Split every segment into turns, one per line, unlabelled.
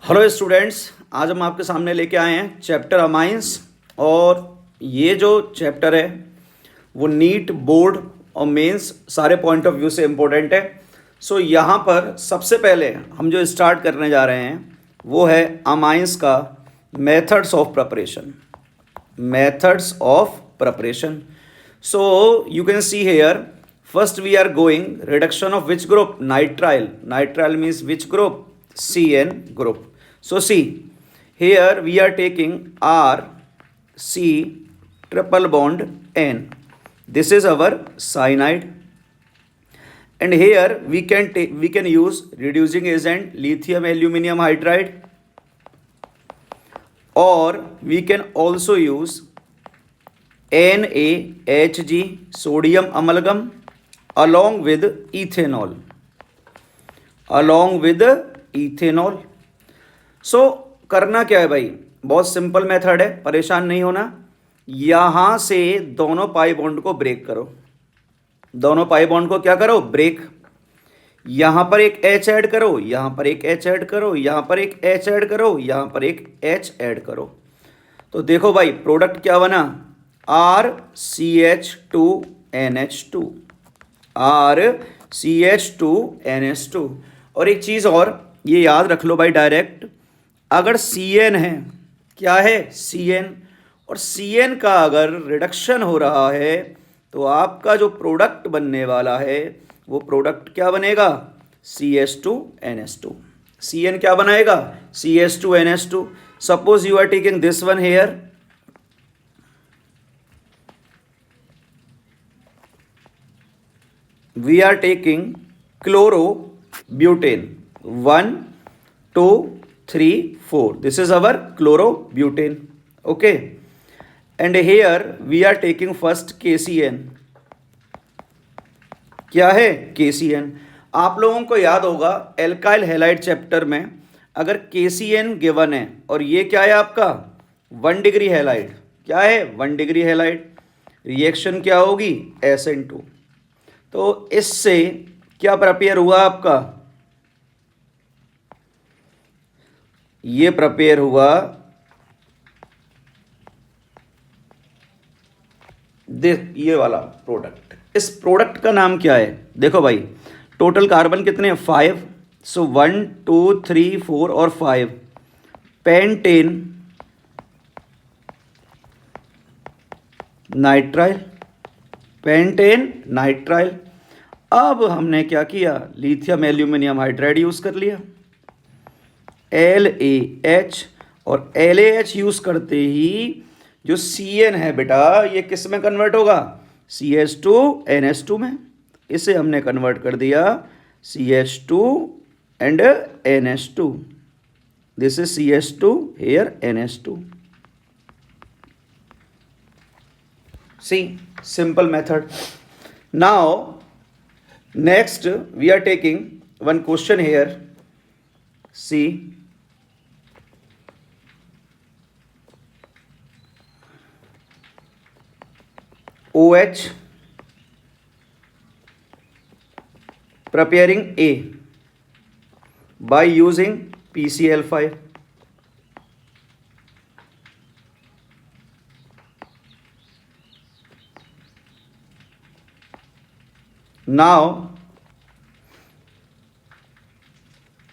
Hello students, आज हम आपके सामने लेके आए हैं चैप्टर अमाइंस। और ये जो चैप्टर है वो नीट, बोर्ड और मेंस सारे पॉइंट ऑफ व्यू से इम्पोर्टेंट है। सो यहाँ पर सबसे पहले हम जो स्टार्ट करने जा रहे हैं वो है अमाइंस का methods of preparation. Methods of preparation. So you can see here, first we are going reduction of which group? Nitrile. Nitrile means which group? CN group. So see, here we are taking R C triple bond N. This is our cyanide. And here we can use reducing agent lithium aluminum hydride, or we can also use NaHg sodium amalgam along with ethanol. सो करना क्या है भाई, बहुत simple method है, परेशान नहीं होना। यहाँ से दोनों पाई बॉन्ड को ब्रेक करो। दोनों पाई बॉन्ड को क्या करो? ब्रेक। यहाँ पर एक H ऐड करो, यहाँ पर एक H ऐड करो, यहाँ पर एक H ऐड करो, यहाँ पर एक H ऐड करो। तो देखो भाई, प्रोडक्ट क्या बना? RCH2NH2। RCH2NH2। और एक चीज़ और ये याद रख लो भाई, डायरेक्ट अगर CN है, क्या है? CN। और CN का अगर रिडक्शन हो रहा है तो आपका जो प्रोडक्ट बनने वाला है वो प्रोडक्ट क्या बनेगा? CH2NH2। CN क्या बनाएगा? CH2NH2। Suppose you are taking this one here, we are taking chlorobutane 1 2 3 4. This is our chlorobutane. Okay, and here we are taking first KCN. क्या है? KCN। आप लोगों को याद होगा एल्काइल हैलाइड चैप्टर में, अगर KCN गिवन है और ये क्या है आपका 1 डिग्री हैलाइड, क्या है 1 डिग्री हैलाइड, रिएक्शन क्या होगी? SN2। तो इससे क्या प्रिपेयर हुआ आपका? ये प्रिपेयर हुआ ये वाला प्रोडक्ट। इस प्रोडक्ट का नाम क्या है? देखो भाई, टोटल कार्बन कितने हैं? 5। सो 1 2 3 4 और 5 पेंटेन नाइट्राइल। Pentane nitrile. अब हमने क्या किया? लिथियम एल्यूमिनियम हाइड्राइड यूज कर लिया, LaH। और LaH यूज करते ही जो CN है बेटा, ये किस में कन्वर्ट होगा? CH2NH2 में। इसे हमने कन्वर्ट कर दिया CH2 and NH2। This is CH2, here NH2। See, simple method. Now, next we are taking one question here. See, OH preparing A by using PCl5. Now,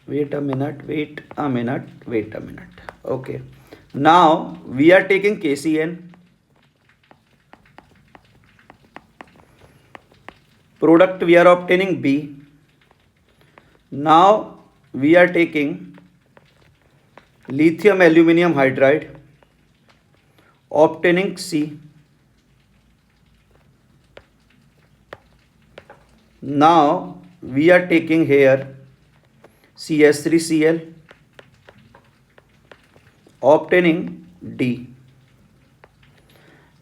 wait a minute. Okay. Now we are taking KCN. Product we are obtaining B. Now we are taking lithium aluminum hydride, obtaining C. Now we are taking here CH3Cl, obtaining D.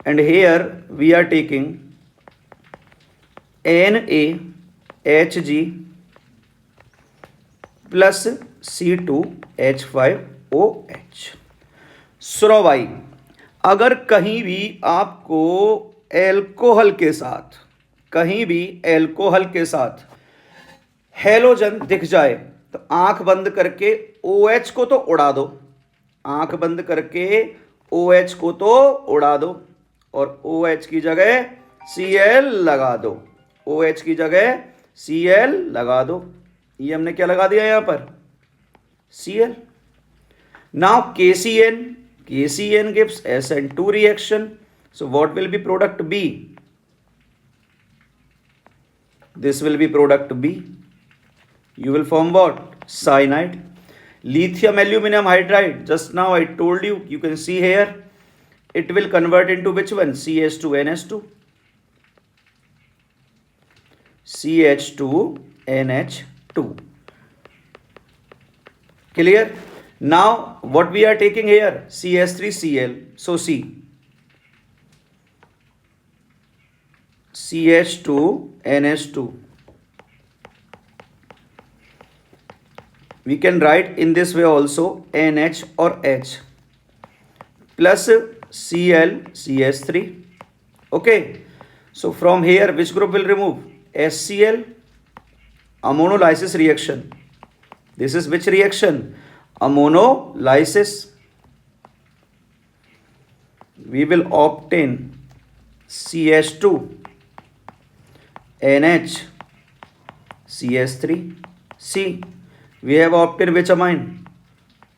And here we are taking NaHg plus C2H5OH। सुनो भाई, अगर कहीं भी आपको alcohol के साथ, कहीं भी एल्कोहल के साथ हैलोजन दिख जाए तो आंख बंद करके OH को तो उड़ा दो, आंख बंद करके OH को तो उड़ा दो और OH की जगह Cl लगा दो, OH की जगह Cl लगा दो। ये हमने क्या लगा दिया यहां पर? Cl. Now KCN gives SN2 reaction. So what will be product B? This will be product B. You will form what? Cyanide. Lithium aluminum hydride. Just now I told you, you can see here, it will convert into which one? CH2NH2. CH2NH2. Clear? Now what we are taking here? CH3Cl. So C. CH2NH2. We can write in this way also, NH or H plus Cl CH3. Okay. So from here which group will remove? HCl. Ammonolysis reaction. This is which reaction? Ammonolysis. We will obtain CH2 NH CH3 C. We have obtained which amine?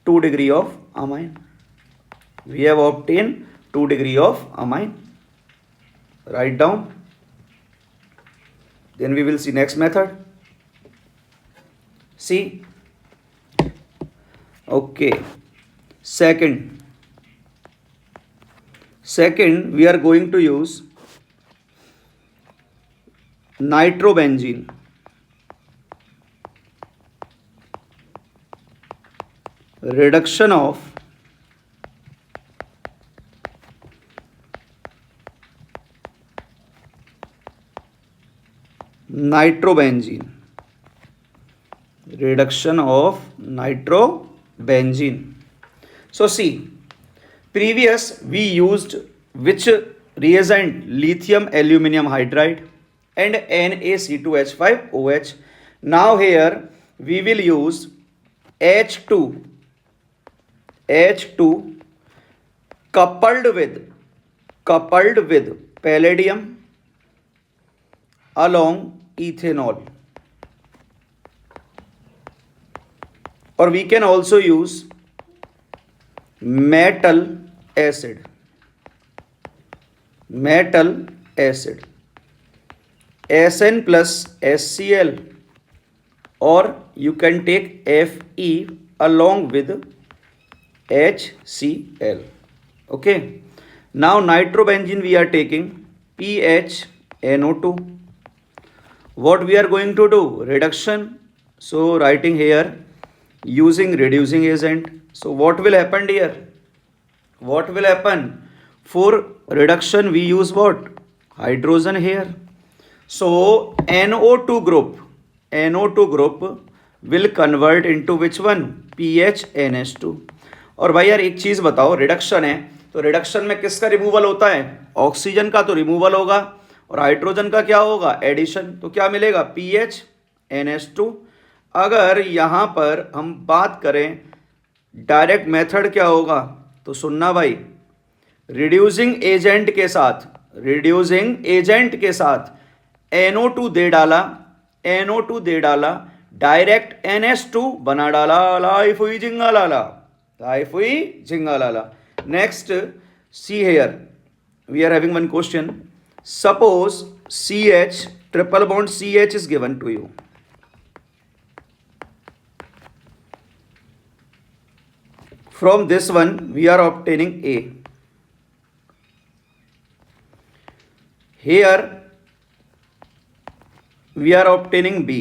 2 degree of amine. We have obtained 2 degree of amine. Write down. Then we will see next method. See. Okay. Second, we are going to use nitrobenzene. Reduction of nitrobenzene. Reduction of nitrobenzene. So see, previous we used which reagent? Lithium aluminum hydride and NaC2H5OH. Now here we will use H2 coupled with palladium along ethanol. Or we can also use metal acid. Sn plus HCl, or you can take Fe along with HCl. Okay. Now nitrobenzene we are taking PHNO2. What we are going to do? Reduction. So writing here using reducing agent. So what will happen here? What will happen? For reduction we use what? Hydrogen here. So NO2 group will convert into which one? PHNH2. और भाई यार एक चीज बताओ, reduction है तो reduction में किसका रिमूवल होता है? ऑक्सीजन का तो रिमूवल होगा और हाइड्रोजन का क्या होगा? एडिशन. तो क्या मिलेगा? PHNH2. अगर यहां पर हम बात करें डायरेक्ट मेथड क्या होगा तो सुनना भाई, रिड्यूसिंग एजेंट के साथ NO2 दे डाला, डायरेक्ट NH2 बना डाला, लाइफ हुई झिंगा लाला. Next see here, we are having one question. Suppose CH triple bond CH is given to you. From this one we are obtaining A. Here we are obtaining B.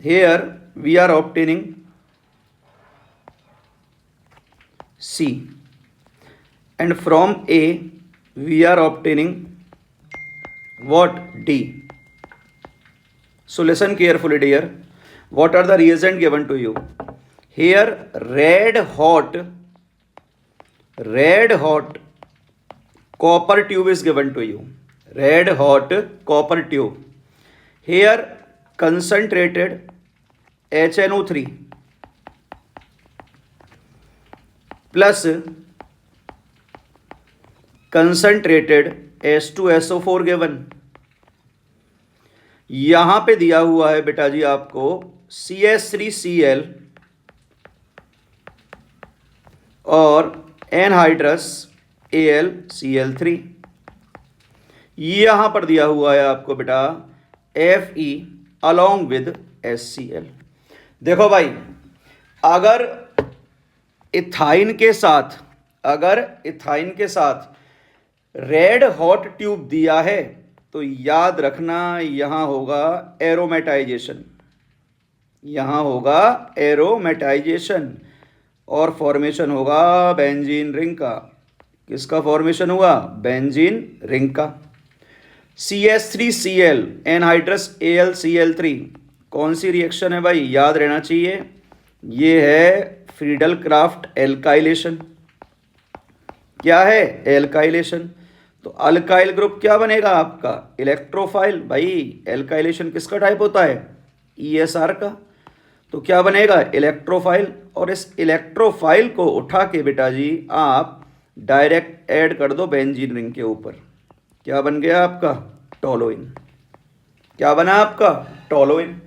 Here we are obtaining C. And from A we are obtaining what? D. So listen carefully dear. What are the reagent given to you? Here red hot copper tube is given to you. Red hot copper tube. Here concentrated HNO3 plus concentrated H2SO4 given. यहां पे दिया हुआ है बेटा जी आपको CH3Cl और anhydrous AlCl3। यहां पर दिया हुआ है आपको बेटा Fe अलॉन्ग विद HCl। देखो भाई, अगर इथाइन के साथ रेड हॉट ट्यूब दिया है तो याद रखना यहां होगा एरोमेटाइजेशन, और फॉर्मेशन होगा बेंजीन रिंग का। किसका फॉर्मेशन हुआ? बेंजीन रिंग का। CH3Cl एनहाइड्रस AlCl3 कौन सी रिएक्शन है भाई? याद रहना चाहिए, ये है फ्रीडल क्राफ्ट एल्काइलेशन। क्या है? एल्काइलेशन। तो अल्काइल ग्रुप क्या बनेगा आपका? इलेक्ट्रोफाइल। भाई एल्काइलेशन किसका टाइप होता है? ESR का। तो क्या बनेगा? इलेक्ट्रोफाइल। और इस इलेक्ट्रोफाइल को उठा के बेटा जी आप डायरेक्ट ऐड कर दो बेंजीन रिंग के ऊपर। क्या बन गया आपका? टोलुइन। क्या बना आपका? टोलुइन।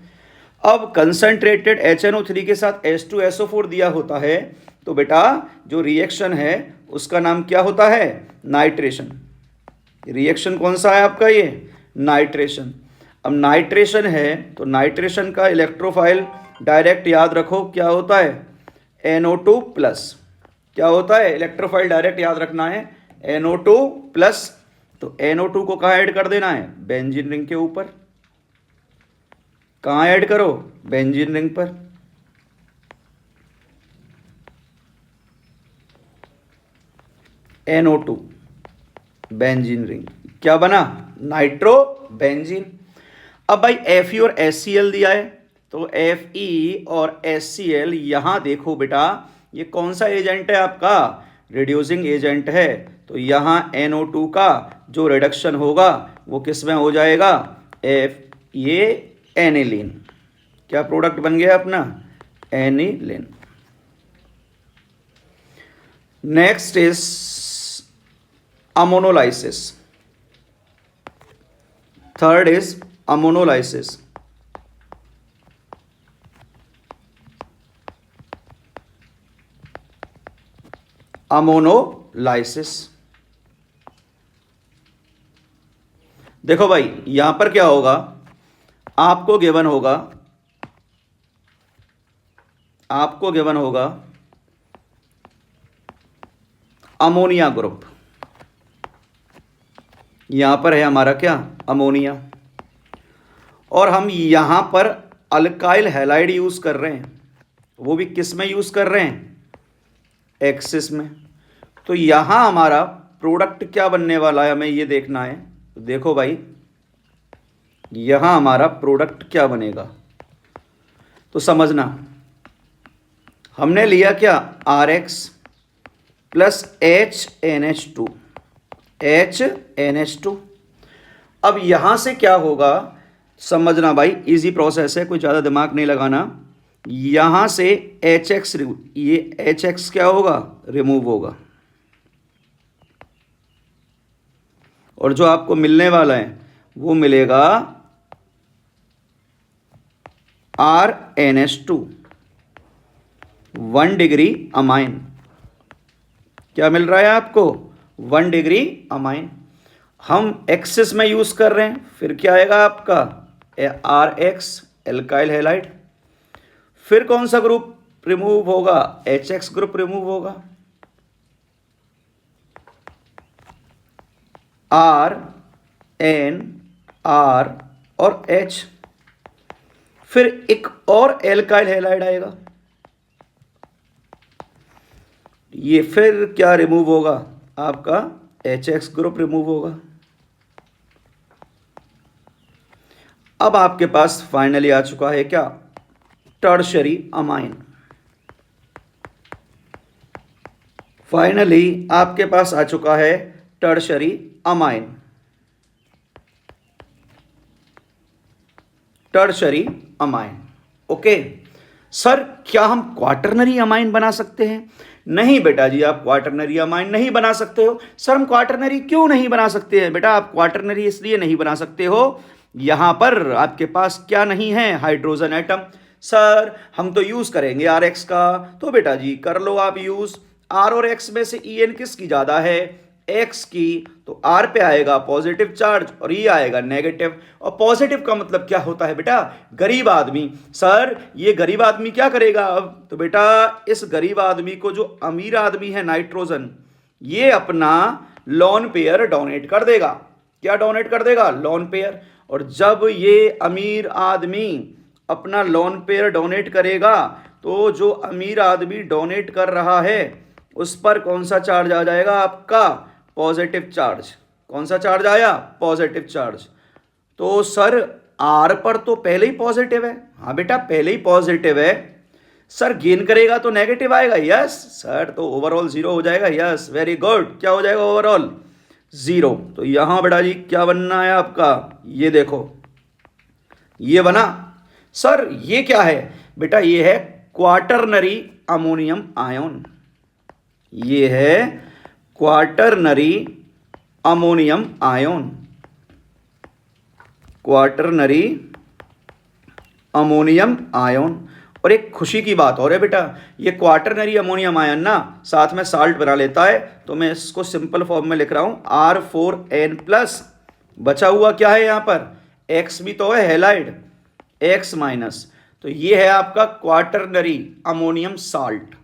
अब कंसंट्रेटेड HNO3 के साथ H2SO4 दिया होता है तो बेटा जो रिएक्शन है उसका नाम क्या होता है? नाइट्रेशन। रिएक्शन कौन सा है आपका? ये नाइट्रेशन। अब नाइट्रेशन है तो नाइट्रेशन का इलेक्ट्रोफाइल डायरेक्ट याद रखो क्या होता है? NO2 plus. क्या होता है? इलेक्ट्रोफाइल डायरेक्ट याद रखना है NO2 प्लस। तो NO2 को कहाँ ऐड कर देना है? बेंजीन रिंग के ऊपर। कहाँ ऐड करो? बेंजीन रिंग पर। NO2 बेंजीन रिंग, क्या बना? Nitro benzene. अब भाई Fe और HCl दिया है तो Fe और HCl यहां देखो बेटा ये कौन सा एजेंट है आपका? रिड्यूसिंग एजेंट है। तो यहां NO2 का जो रिडक्शन होगा वो किस में हो जाएगा? ये एनिलीन। क्या प्रोडक्ट बन गया अपना? Aniline. Next is ammonolysis. Third is ammonolysis. Ammonolysis, देखो भाई यहां पर क्या होगा? आपको गिवन होगा अमोनिया ग्रुप। यहां पर है हमारा क्या? अमोनिया। और हम यहां पर अल्काइल हैलाइड यूज कर रहे हैं, वो भी किस में यूज कर रहे हैं? एक्सिस में। तो यहां हमारा प्रोडक्ट क्या बनने वाला है हमें ये देखना है। तो देखो भाई यहां हमारा प्रोडक्ट क्या बनेगा तो समझना। हमने लिया क्या? RX plus HNH2। अब यहां से क्या होगा समझना भाई, इजी प्रोसेस है, कोई ज़्यादा दिमाग नहीं लगाना। यहां से HX, ये HX क्या होगा? रिमूव होगा। और जो आपको मिलने वाला है वो मिलेगा RNH2 1 डिग्री अमाइन। क्या मिल रहा है आपको? 1 डिग्री अमाइन। हम एक्सिस में यूज कर रहे हैं, फिर क्या आएगा आपका? RX alkyl halide. फिर कौन सा ग्रुप रिमूव होगा? HX ग्रुप रिमूव होगा। R N R और H। फिर एक और एल्काइल हैलाइड आएगा, ये फिर क्या रिमूव होगा? आपका HX ग्रुप रिमूव होगा। अब आपके पास फाइनली आ चुका है क्या? Tertiary amine. फाइनली आपके पास आ चुका है tertiary amine. Tertiary amine. Okay sir, क्या हम क्वाटरनरी अमाइन बना सकते हैं? नहीं बेटा जी, आप क्वाटरनरी अमाइन नहीं बना सकते हो। सर हम क्वाटरनरी क्यों नहीं बना सकते हैं? बेटा आप क्वाटरनरी इसलिए नहीं बना सकते हो, यहां पर आपके पास क्या नहीं है? Hydrogen atom. सर हम तो यूज करेंगे आर एक्स का। तो बेटा जी कर लो आप यूज। आर और एक्स में से ई एन किसकी ज्यादा है? एक्स की। तो आर पे आएगा पॉजिटिव चार्ज और ई आएगा नेगेटिव। और पॉजिटिव का मतलब क्या होता है बेटा? गरीब आदमी। सर ये गरीब आदमी क्या करेगा अब? तो बेटा इस गरीब आदमी को जो अमीर आदमी है नाइट्रोजन, ये अपना लोन पेयर डोनेट कर देगा। क्या डोनेट कर देगा? Lone pair. और जब ये अमीर आदमी अपना लोन पेयर डोनेट करेगा तो जो अमीर आदमी डोनेट कर रहा है उस पर कौन सा चार्ज आ जाएगा? आपका पॉजिटिव चार्ज। कौन सा चार्ज आया? Positive charge. तो सर आर पर तो पहले ही पॉजिटिव है। हाँ बेटा पहले ही पॉजिटिव है। सर गेन करेगा तो नेगेटिव आएगा। यस सर, तो ओवरऑल जीरो हो जाएगा। Yes very good. क्या हो जाएगा ओवरऑल? जीरो। तो यहां बेटा जी क्या बनना है आपका? ये देखो ये बना। सर ये क्या है? बेटा ये है क्वाटरनरी अमोनियम आयन। ये है quaternary ammonium ion. Quaternary ammonium ion. और एक खुशी की बात और है बेटा, ये क्वाटरनरी अमोनियम आयन ना साथ में साल्ट बना लेता है। तो मैं इसको सिंपल फॉर्म में लिख रहा हूं R4N+। बचा हुआ क्या है यहां पर? X भी तो है हैलाइड, X माइनस। तो ये है आपका क्वाटरनरी अमोनियम साल्ट।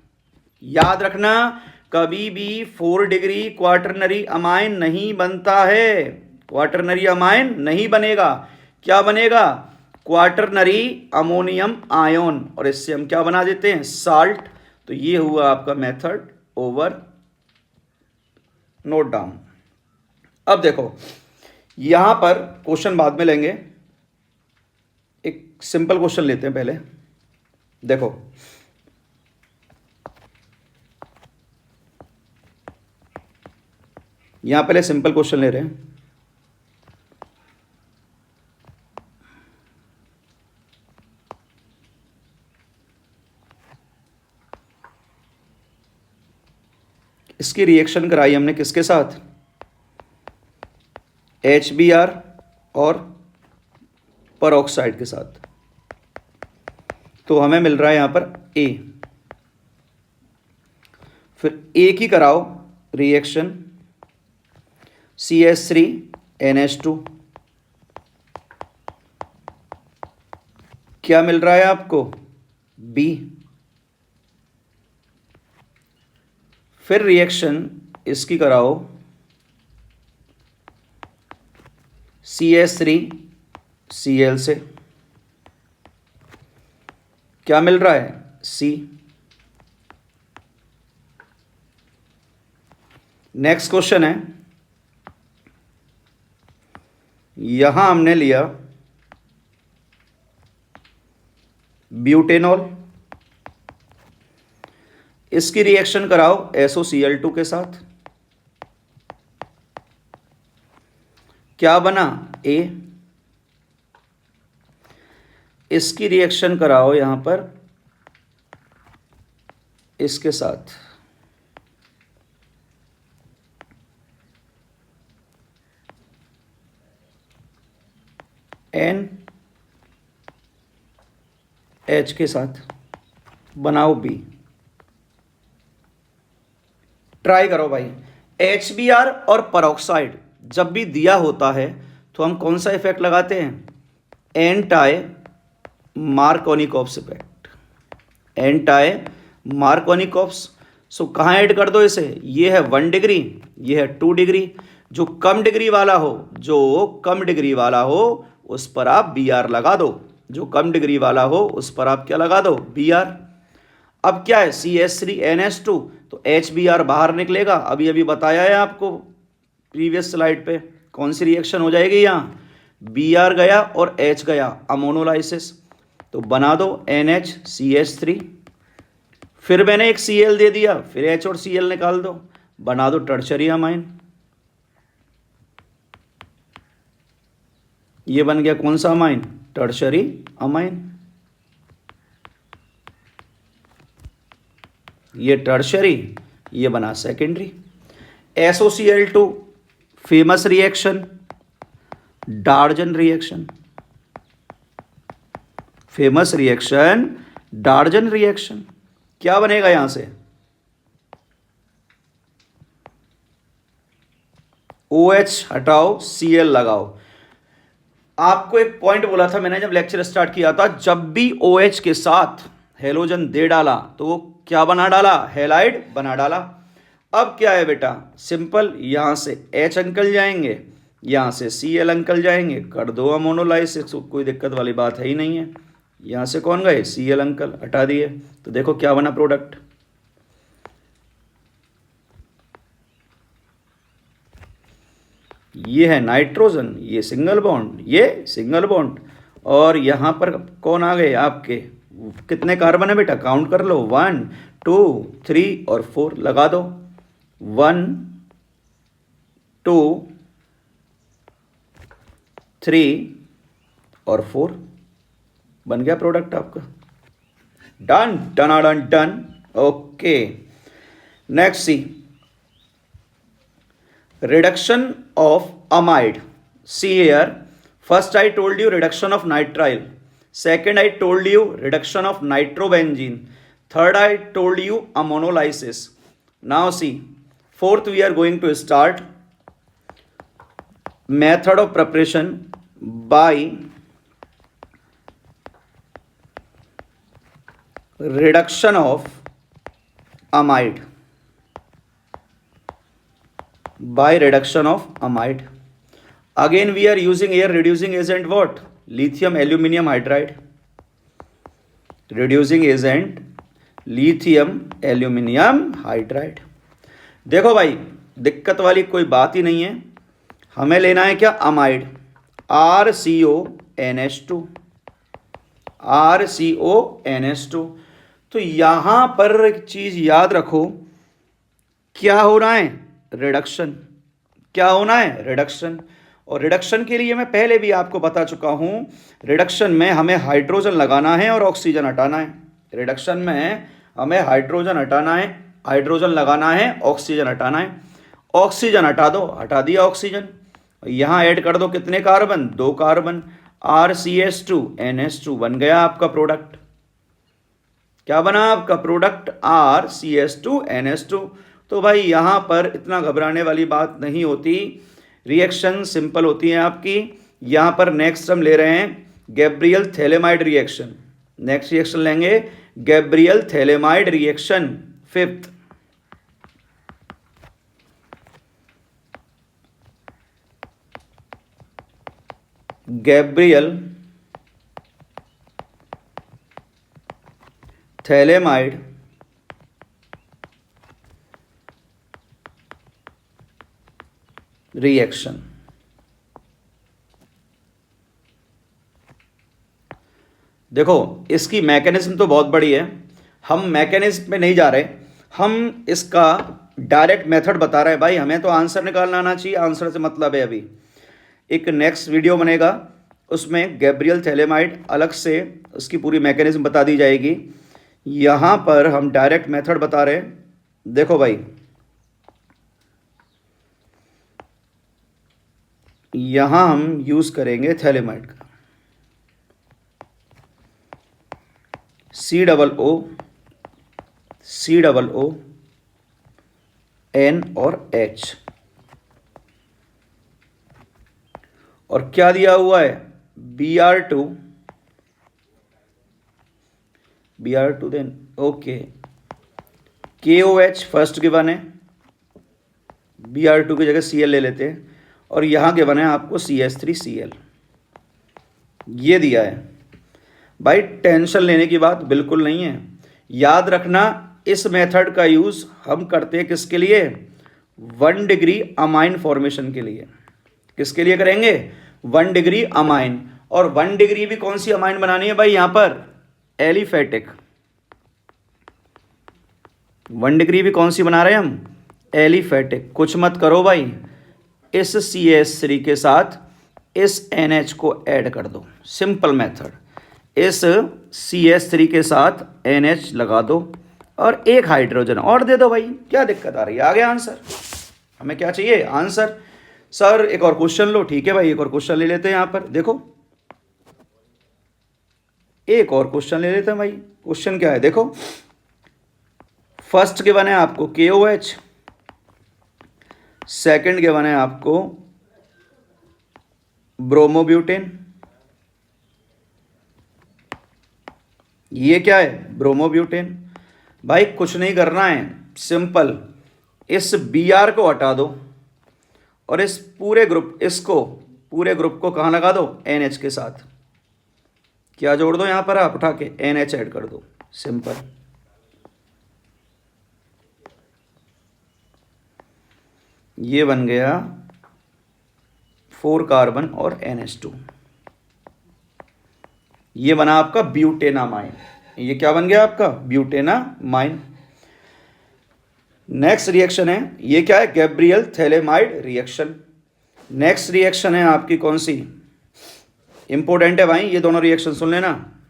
याद रखना कभी भी 4 डिग्री क्वाटरनरी अमाइन नहीं बनता है। क्वाटरनरी अमाइन नहीं बनेगा। क्या बनेगा? Quaternary ammonium ion. और इससे हम क्या बना देते हैं? साल्ट। तो ये हुआ आपका मेथड ओवर। Note down. अब देखो यहां पर क्वेश्चन बाद में लेंगे, एक सिंपल क्वेश्चन लेते हैं पहले। देखो यहां पहले सिंपल क्वेश्चन ले रहे हैं। इसकी रिएक्शन कराई हमने किसके साथ? HBr और परऑक्साइड के साथ। तो हमें मिल रहा है यहां पर A। फिर A की कराओ रिएक्शन CH3NH2। क्या मिल रहा है आपको? B। फिर रिएक्शन इसकी कराओ CH3Cl से। क्या मिल रहा है? C। नेक्स्ट क्वेश्चन है, यहां हमने लिया ब्यूटेनॉल। इसकी रिएक्शन कराओ SOCl2 के साथ। क्या बना? A। इसकी रिएक्शन कराओ यहां पर इसके साथ NH के साथ, बनाओ B। ट्राई करो भाई। HBr और परऑक्साइड जब भी दिया होता है तो हम कौन सा इफेक्ट लगाते हैं? Anti Markovnikov's effect. Anti Markovnikov's. So कहाँ ऐड कर दो इसे? ये है 1 डिग्री, ये है 2 डिग्री। जो कम डिग्री वाला हो उस पर आप Br लगा दो। जो कम डिग्री वाला हो उस पर आप क्या लगा दो? Br। अब क्या है? CH3NH2। तो HBr बाहर निकलेगा। अभी अभी बताया है आपको प्रीवियस स्लाइड पे। कौन सी रिएक्शन हो जाएगी यहाँ? Br गया और H गया, अमोनोलाइसिस। तो बना दो NHCH3। फिर मैंने एक Cl दे दिया, फिर H और Cl निकाल दो, बना दो टर्शरी अमाइन। ये बन गया कौन सा अमाइन? टर्शरी अमाइन, ये टर्शरी, ये बना secondary. SOCl2 famous reaction, डार्जन reaction, famous reaction डार्जन reaction. क्या बनेगा यहां से? OH हटाओ, Cl लगाओ। आपको एक पॉइंट बोला था मैंने जब लेक्चर स्टार्ट किया था, जब भी OH के साथ हेलोजन दे डाला तो वो क्या बना डाला? हैलाइड बना डाला। अब क्या है बेटा? सिंपल, यहां से H अंकल जाएंगे, यहां से Cl अंकल जाएंगे, कर दो अमोनोलाइसिस, कोई दिक्कत वाली बात है ही नहीं है। यहां से कौन गए? Cl अंकल, हटा दिए। तो देखो क्या बना प्रोडक्ट, ये है नाइट्रोजन, ये सिंगल बॉन्ड, ये सिंगल बॉन्ड, और यहां पर कौन आ गए आपके? कितने कार्बन है बेटा? काउंट कर लो, 1 2 3 और 4 लगा दो। 1 2 3 और 4 बन गया प्रोडक्ट आपका। Done, done done. Okay, next see, reduction of amide. See here, first I told you reduction of nitrile, second I told you reduction of nitrobenzene, third I told you ammonolysis. Now see, fourth we are going to start method of preparation by reduction of amide, by reduction of amide. Again we are using here reducing agent what? Lithium aluminium hydride, reducing agent lithium aluminium hydride। देखो भाई, दिक्कत वाली कोई बात ही नहीं है, हमें लेना है क्या? Amide, RCONH2, RCONH2। तो यहां पर एक चीज याद रखो, क्या हो रहा है? रिडक्शन। क्या होना है? रिडक्शन। और रिडक्शन के लिए मैं पहले भी आपको बता चुका हूं, रिडक्शन में हमें हाइड्रोजन लगाना है और ऑक्सीजन हटाना है। रिडक्शन में हमें हाइड्रोजन हटाना है, हाइड्रोजन लगाना है, ऑक्सीजन हटाना है। ऑक्सीजन हटा दो, हटा दिया ऑक्सीजन। यहां ऐड कर दो कितने कार्बन? 2 कार्बन, RCH2NH2 बन गया आपका प्रोडक्ट। क्या बना आपका प्रोडक्ट? RCH2NH2। तो भाई यहां पर इतना घबराने वाली बात नहीं होती, रिएक्शन सिंपल होती है आपकी। यहां पर नेक्स्ट हम ले रहे हैं Gabriel phthalimide reaction. Next reaction लेंगे Gabriel phthalimide reaction, fifth. Gabriel phthalimide reaction. देखो इसकी मैकेनिज्म तो बहुत बड़ी है, हम मैकेनिज्म में नहीं जा रहे, हम इसका डायरेक्ट मेथड बता रहे हैं। भाई हमें तो आंसर निकालना आना चाहिए, आंसर से मतलब है। अभी एक नेक्स्ट वीडियो बनेगा, उसमें गैब्रियल थैलेमाइड अलग से उसकी पूरी मैकेनिज्म बता दी जाएगी। यहाँ पर हम डायरेक्ट मेथड बता रहे हैं। देखो भाई, यहाँ हम यूज़ करेंगे थैलेमाइड का, COO N और H, और क्या दिया हुआ है? Br2 then okay, KOH first given है, Br2 की जगह Cl ले लेते हैं, और यहाँ गिवन है आपको CH3Cl, ये दिया है। भाई टेंशन लेने की बात बिल्कुल नहीं है। याद रखना, इस मेथड का यूज़ हम करते हैं किसके लिए? 1 डिग्री अमाइन फॉर्मेशन के लिए। किसके लिए करेंगे? 1 डिग्री अमाइन। और 1 डिग्री भी कौन सी अमाइन बनानी है भाई? यहाँ पर एलिफेटिक। 1 डिग्री भी कौन सी बना रहे हैं हम? एलिफेटिक। कुछ मत करो भाई, इस CH3 के साथ इस NH को ऐड कर दो, सिंपल मेथड। इस CH3 के साथ NH लगा दो और एक हाइड्रोजन और दे दो भाई, क्या दिक्कत आ रही है? आ गया आंसर। हमें क्या चाहिए? आंसर। सर एक और क्वेश्चन लो, ठीक है भाई, एक और क्वेश्चन ले लेते हैं। यहाँ पर देखो, एक और क्वेश्चन ले लेते हैं भाई। क्वेश्चन क्या है देखो, फर्स्ट गिवन है आपको KOH, सेकंड गिवन है आपको ब्रोमोब्यूटेन, ये क्या है? ब्रोमोब्यूटेन। भाई कुछ नहीं करना है, सिंपल, इस Br को हटा दो और इस पूरे ग्रुप को कहाँ लगा दो? NH के साथ। क्या जोड़ दो यहाँ पर? आप उठा के NH ऐड कर दो, सिंपल। ये बन गया 4 कार्बन और NH2, ये बना आपका ब्यूटेनामाइन। ये क्या बन गया आपका? ब्यूटेनामाइन। नेक्स्ट रिएक्शन है, ये क्या है? Gabriel phthalimide reaction. Next reaction है आपकी कौन सी? इंपॉर्टेंट है भाई, ये दोनों रिएक्शन सुन लेना,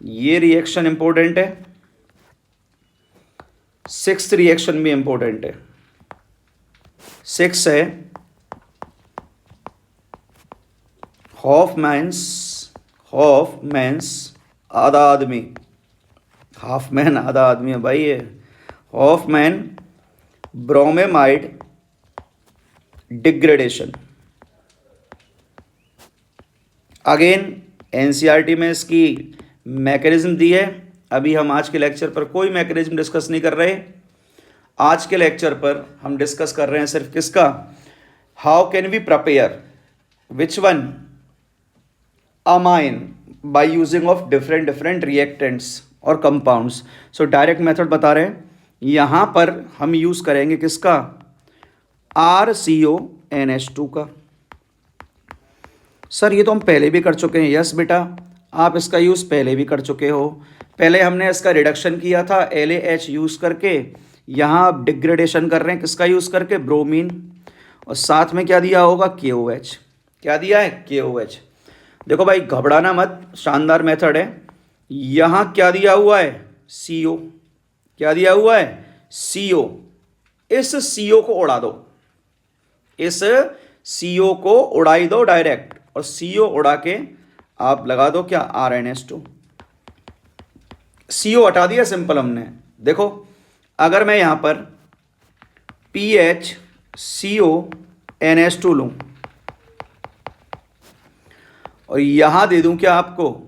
ये रिएक्शन इंपॉर्टेंट है, 6th रिएक्शन भी इंपॉर्टेंट है। 6 है हॉफमैन्स आधा आदमी, हाफमैन आधा आदमी है भाई ये। Hoffmann bromamide degradation. Again NCERT में इसकी मैकेनिज्म दी है। अभी हम आज के लेक्चर पर कोई मैकेनिज्म डिस्कस नहीं कर रहे। आज के लेक्चर पर हम डिस्कस कर रहे हैं सिर्फ किसका? How can we prepare which one amine by using of different reactants और कंपाउंड्स। सो डायरेक्ट मेथड बता रहे हैं। यहाँ पर हम यूज़ करेंगे किसका? RCONH2 का। सर ये तो हम पहले भी कर चुके हैं। यस बेटा, आप इसका यूज़ पहले भी कर चुके हो। पहले हमने इसका रिडक्शन किया था LaH यूज़ करके। यहाँ आप डिग्रेडेशन कर रहे हैं किसका यूज़ करके? ब्रोमीन। और साथ में क्या दिया होगा? KOH। क्या दिया है? KOH। देखो भाई घबराना मत, शानदार मेथड है। यहाँ क्या दिया हुआ है? CO। क्या दिया हुआ है? CO। इस CO को उड़ा दो, इस CO को उड़ाई दो डायरेक्ट, और CO उड़ा के आप लगा दो क्या? RNH2। CO हटा दिया सिंपल हमने। देखो अगर मैं यहां पर PHCONH2 लूं और यहां दे दूं क्या आपको?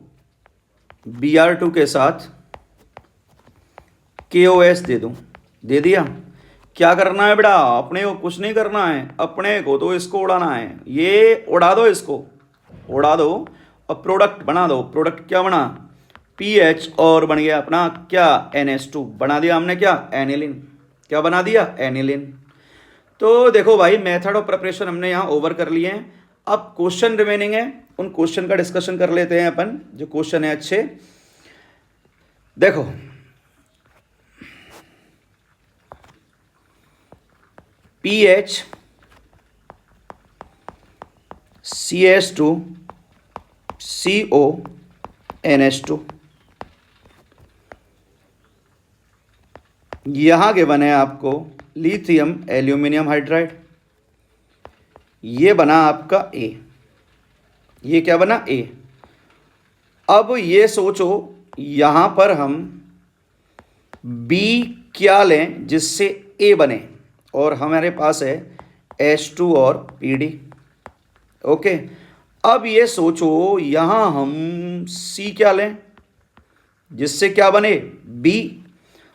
Br2 के साथ KOH दे दूं, दे दिया। क्या करना है बेटा? अपने को कुछ नहीं करना है, अपने को तो इसको उड़ाना है। ये उड़ा दो, इसको उड़ा दो और प्रोडक्ट बना दो। प्रोडक्ट क्या बना? PH और बन गया अपना क्या? NH2 बना दिया हमने क्या? एनिलिन। क्या बना दिया? एनिलिन। तो देखो भाई मेथड ऑफ प्रिपरेशन हमने यहाँ ओवर कर लिए हैं। अब क्वेश्चन रिमेनिंग है, उन क्वेश्चन का डिस्कशन कर लेते हैं अपन। जो क्वेश्चन है अच्छे देखो, PH CH2 CO NH2, यहां के बने आपको लिथियम एल्यूमिनियम हाइड्राइड। ये बना आपका A। ये क्या बना? A। अब ये सोचो यहां पर हम B क्या लें जिससे A बने, और हमारे पास है H2 और PD। ओके, अब ये सोचो यहां हम C क्या लें जिससे क्या बने? B,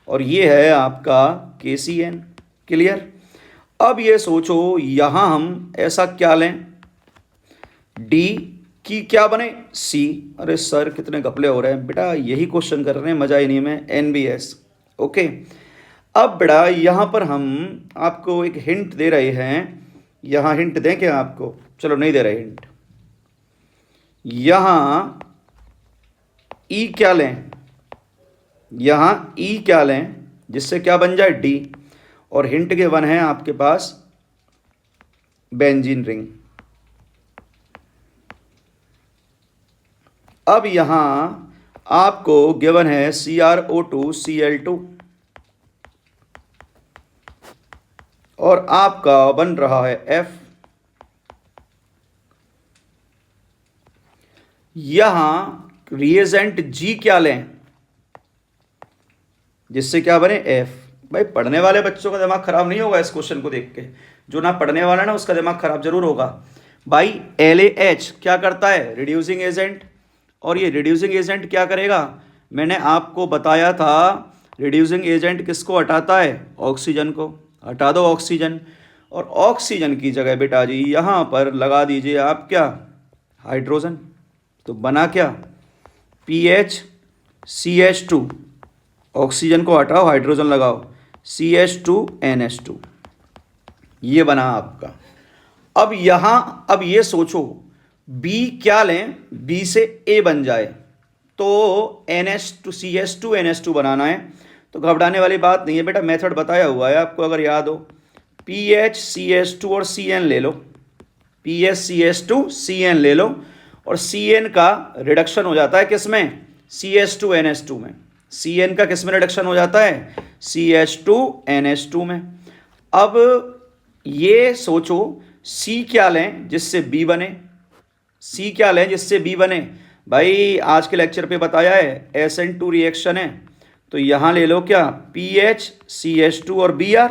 और ये है आपका KCN। क्लियर? अब ये सोचो यहां हम ऐसा क्या लें? D की क्या बने? C। अरे सर कितने घपले हो रहे हैं बेटा, यही क्वेश्चन कर रहे हैं, मजा ही नहीं में। NBS। ओके, अब बेटा यहाँ पर हम आपको एक हिंट दे रहे हैं। यहाँ हिंट दें क्या आपको? चलो नहीं दे रहे हिंट। यहाँ E क्या लें? यहाँ E क्या लें जिससे क्या बन जाए? D। और हिंट के वन है आपके पास बेंजीन रिंग। अब यहाँ आपको गिवन है CrO2Cl2 और आपका बन रहा है F। यहां रिएजेंट G क्या लें जिससे क्या बने F। भाई पढ़ने वाले बच्चों का दिमाग खराब नहीं होगा इस क्वेश्चन को देख के, जो ना पढ़ने वाला ना उसका दिमाग खराब जरूर होगा। भाई LaH क्या करता है, रिड्यूसिंग एजेंट, और ये रिड्यूसिंग एजेंट क्या करेगा, मैंने आपको बताया था रिड्यूसिंग एजेंट किसको हटाता है, ऑक्सीजन को। हटा दो ऑक्सीजन, और ऑक्सीजन की जगह बेटा जी यहाँ पर लगा दीजिए आप क्या, हाइड्रोजन। तो बना क्या, PHCH2, ऑक्सीजन को हटाओ हाइड्रोजन लगाओ, CH2NH2, ये बना आपका। अब यहाँ अब ये सोचो B क्या लें, B से A बन जाए तो NH2 CH2NH2 बनाना है। तो घबराने वाली बात नहीं है बेटा, मेथड बताया हुआ है आपको अगर याद हो। PHCH2 और CN ले लो, PHCH2 CN ले लो, और CN का रिडक्शन हो जाता है किसमें, CH2NH2 में। CN का किस में रिडक्शन हो जाता है, CH2NH2 में। अब ये सोचो C क्या लें जिससे B बने, C क्या लें जिससे B बने। भाई आज के लेक्चर पे बताया है SN2 रिएक्शन है, तो यहाँ ले लो क्या, PHCH2 और Br।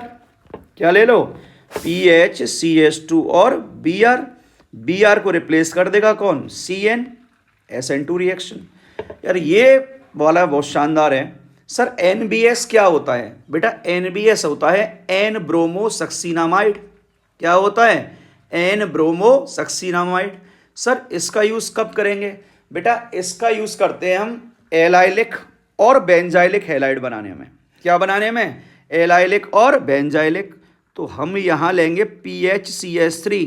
क्या ले लो, PHCH2 और Br। Br को रिप्लेस कर देगा कौन, CN, SN2 रिएक्शन। यार ये वाला बहुत शानदार है। सर NBS क्या होता है, बेटा NBS होता है एन ब्रोमो सक्सीनामाइड। क्या होता है, एन ब्रोमो सक्सीनामाइड। सर इसका यूज कब करेंगे, बेटा इसका यूज करते हैं हम एलाइलिक और बेंजाइलिक हैलाइड बनाने में। क्या बनाने में, एलाइलिक और बेंजाइलिक। तो हम यहाँ लेंगे PHCH3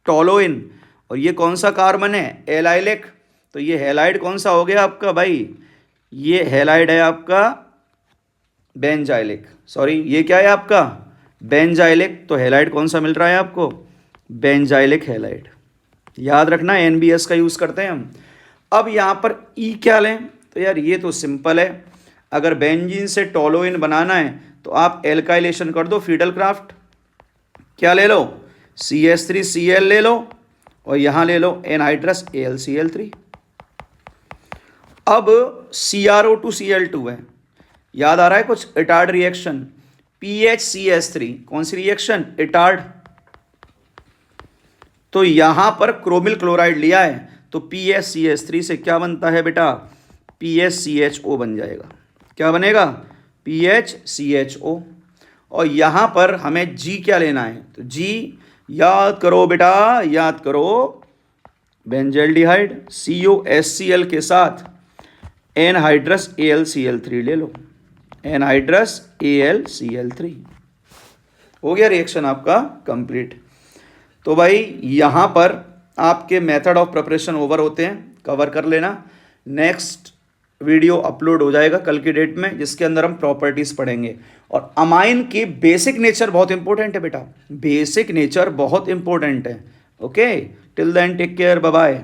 टोलोइन, और ये कौन सा कार्बन है, एलाइलिक। तो ये हैलाइड कौन सा हो गया आपका भाई, ये हैलाइड है आपका बेंजाइलिक, सॉरी ये क्या है आपका, बेंजाइलिक। तो हैलाइड कौन सा मिल रहा है आपको, बेंजाइलिक हैलाइड। याद रखना NBS का यूज़ करते हैं हम। अब यहाँ पर E क्या लें, तो यार ये तो सिंपल है, अगर बेंजीन से टोलोइन बनाना है तो आप एल्काइलेशन कर दो, फीडल क्राफ्ट। क्या ले लो, CH3Cl ले लो, और यहाँ ले लो एनहाइड्रस AlCl3। अब CrO2Cl2 है, याद आ रहा है कुछ, इटार्ड रिएक्शन, PHCH3 कौन सी रिएक्शन, इटार्ड। तो यहां पर क्रोमिल क्लोराइड लिया है, तो PHCH3 से क्या बनता है बेटा, PHCHO बन जाएगा। क्या बनेगा, PHCHO। और यहां पर हमें G क्या लेना है, तो G याद करो बेटा, याद करो, बेंजल्डिहाइड, COHCl के साथ एनहाइड्रस AlCl3 ले लो, एनहाइड्रस AlCl3। हो गया रिएक्शन आपका कंप्लीट। तो भाई यहाँ पर आपके मेथड ऑफ प्रिपरेशन ओवर होते हैं, कवर कर लेना। नेक्स्ट वीडियो अपलोड हो जाएगा कल की डेट में, जिसके अंदर हम प्रॉपर्टीज़ पढ़ेंगे। और अमाइन की बेसिक नेचर बहुत इंपॉर्टेंट है बेटा, बेसिक नेचर बहुत इंपॉर्टेंट है। Okay, till then take care, bye bye.